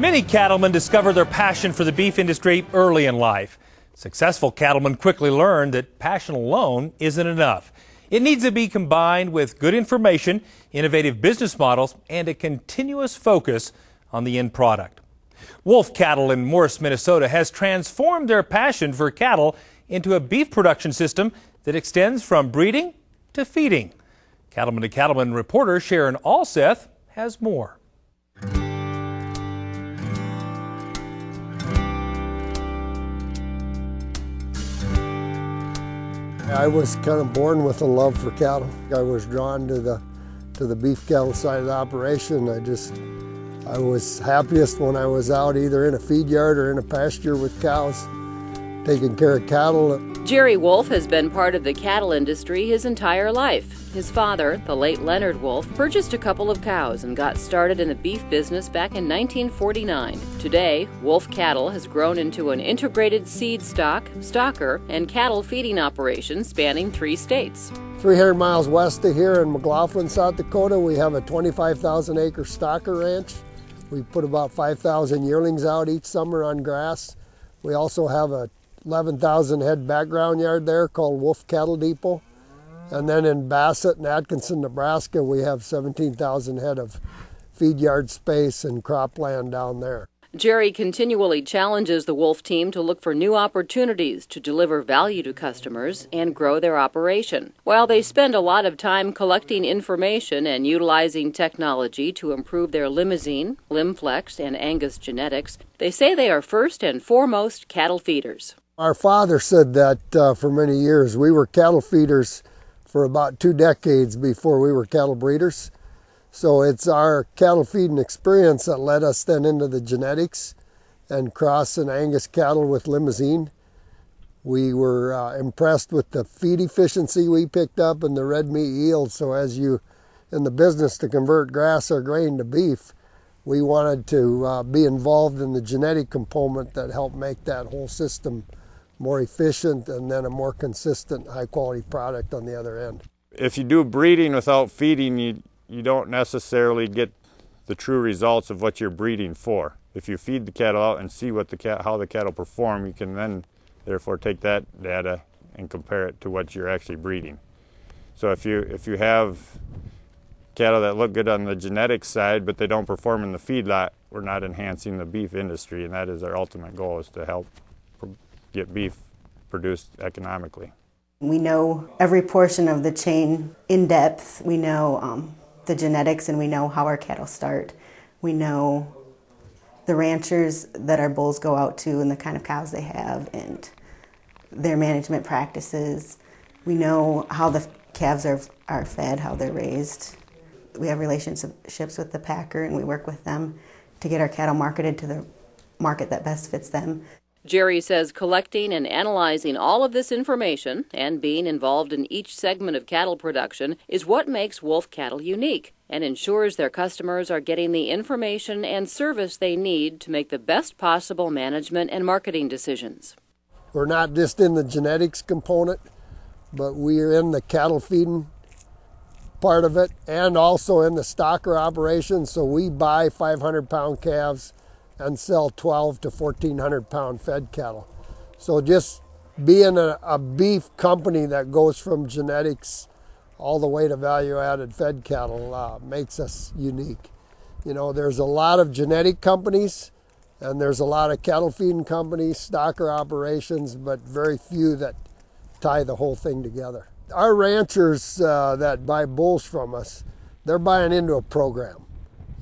Many cattlemen discover their passion for the beef industry early in life. Successful cattlemen quickly learn that passion alone isn't enough. It needs to be combined with good information, innovative business models, and a continuous focus on the end product. Wulf Cattle in Morris, Minnesota has transformed their passion for cattle into a beef production system that extends from breeding to feeding. Cattleman to Cattleman reporter Sharon Alseth has more. I was kind of born with a love for cattle. I was drawn to the beef cattle side of the operation. I was happiest when I was out either in a feed yard or in a pasture with cows, taking care of cattle. Jerry Wulf has been part of the cattle industry his entire life. His father, the late Leonard Wulf, purchased a couple of cows and got started in the beef business back in 1949. Today, Wulf Cattle has grown into an integrated seed stock, stocker, and cattle feeding operation spanning 3 states. 300 miles west of here in McLaughlin, South Dakota, we have a 25,000-acre stocker ranch. We put about 5,000 yearlings out each summer on grass. We also have a 11,000 head background yard there called Wulf Cattle Depot. And then in Bassett and Atkinson, Nebraska, we have 17,000 head of feed yard space and cropland down there. Jerry continually challenges the Wulf team to look for new opportunities to deliver value to customers and grow their operation. While they spend a lot of time collecting information and utilizing technology to improve their Limousin, Limflex, and Angus genetics, they say they are first and foremost cattle feeders. Our father said that for many years. We were cattle feeders for about 2 decades before we were cattle breeders. So it's our cattle feeding experience that led us then into the genetics and crossing Angus cattle with Limousin. We were impressed with the feed efficiency we picked up and the red meat yield. So as you in the business to convert grass or grain to beef, we wanted to be involved in the genetic component that helped make that whole system more efficient and then a more consistent high quality product on the other end. If you do breeding without feeding, you don't necessarily get the true results of what you're breeding for. If you feed the cattle out and see how the cattle perform, you can then therefore take that data and compare it to what you're actually breeding. So if you have cattle that look good on the genetics side but they don't perform in the feedlot, we're not enhancing the beef industry, and that is our ultimate goal, is to help get beef produced economically. We know every portion of the chain in depth. We know the genetics, and we know how our cattle start. We know the ranchers that our bulls go out to and the kind of cows they have and their management practices. We know how the calves are fed, how they're raised. We have relationships with the packer, and we work with them to get our cattle marketed to the market that best fits them. Jerry says collecting and analyzing all of this information and being involved in each segment of cattle production is what makes Wulf Cattle unique and ensures their customers are getting the information and service they need to make the best possible management and marketing decisions. We're not just in the genetics component, but we're in the cattle feeding part of it and also in the stocker operation. So we buy 500-pound calves and sell 12 to 1,400-pound fed cattle. So just being a beef company that goes from genetics all the way to value-added fed cattle makes us unique. You know, there's a lot of genetic companies and there's a lot of cattle feeding companies, stocker operations, but very few that tie the whole thing together. Our ranchers that buy bulls from us, they're buying into a program.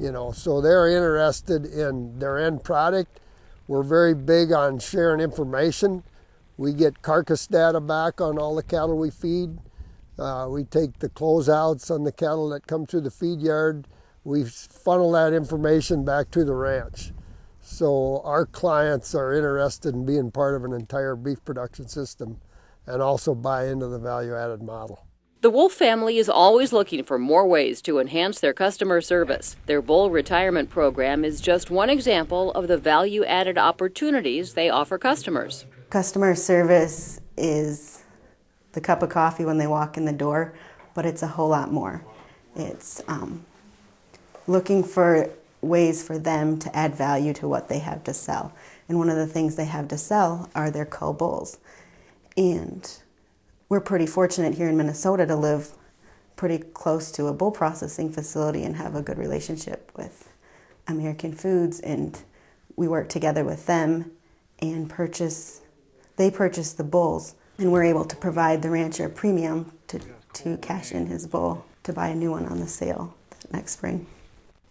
You know, so they're interested in their end product. We're very big on sharing information. We get carcass data back on all the cattle we feed. We take the closeouts on the cattle that come through the feed yard. We funnel that information back to the ranch. So our clients are interested in being part of an entire beef production system and also buy into the value-added model. The Wulf family is always looking for more ways to enhance their customer service. Their bull retirement program is just one example of the value-added opportunities they offer customers. Customer service is the cup of coffee when they walk in the door, but it's a whole lot more. It's looking for ways for them to add value to what they have to sell. And one of the things they have to sell are their cull bulls. And we're pretty fortunate here in Minnesota to live pretty close to a bull processing facility and have a good relationship with American Foods, and we work together with them and they purchase the bulls, and we're able to provide the rancher a premium to cash in his bull to buy a new one on the sale next spring.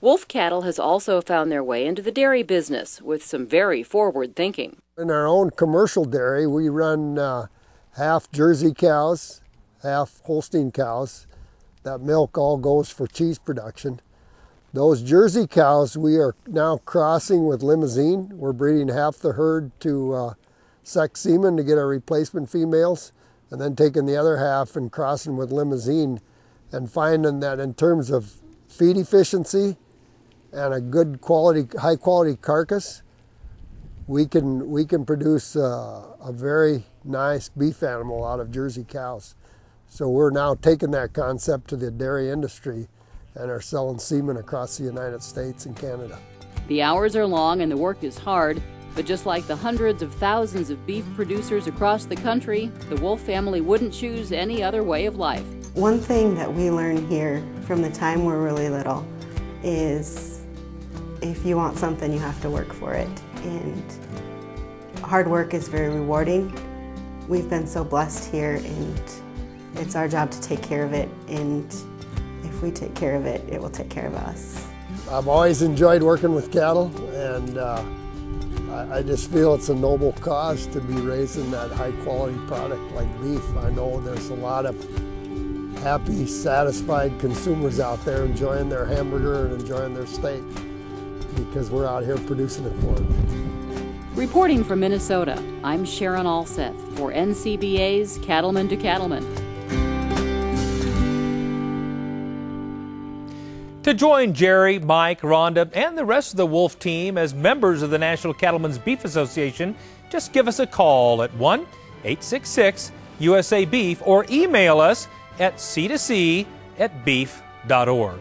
Wulf Cattle has also found their way into the dairy business with some very forward thinking. In our own commercial dairy, we run half Jersey cows, half Holstein cows. That milk all goes for cheese production. Those Jersey cows we are now crossing with Limousine. We're breeding half the herd to sex semen to get our replacement females, and then taking the other half and crossing with Limousine, and finding that in terms of feed efficiency and a good quality, high quality carcass, we can produce a very nice beef animal out of Jersey cows. So we're now taking that concept to the dairy industry and are selling semen across the United States and Canada. The hours are long and the work is hard, but just like the hundreds of thousands of beef producers across the country, the Wulf family wouldn't choose any other way of life. One thing that we learn here from the time we're really little is if you want something, you have to work for it. And hard work is very rewarding. We've been so blessed here, and it's our job to take care of it, and if we take care of it, it will take care of us. I've always enjoyed working with cattle, and I just feel it's a noble cause to be raising that high quality product like beef. I know there's a lot of happy, satisfied consumers out there enjoying their hamburger and enjoying their steak because we're out here producing it for them. Reporting from Minnesota, I'm Sharon Alseth for NCBA's Cattleman to Cattleman. To join Jerry, Mike, Rhonda, and the rest of the Wulf team as members of the National Cattlemen's Beef Association, just give us a call at 1-866-USA-BEEF or email us at C2C@beef.org.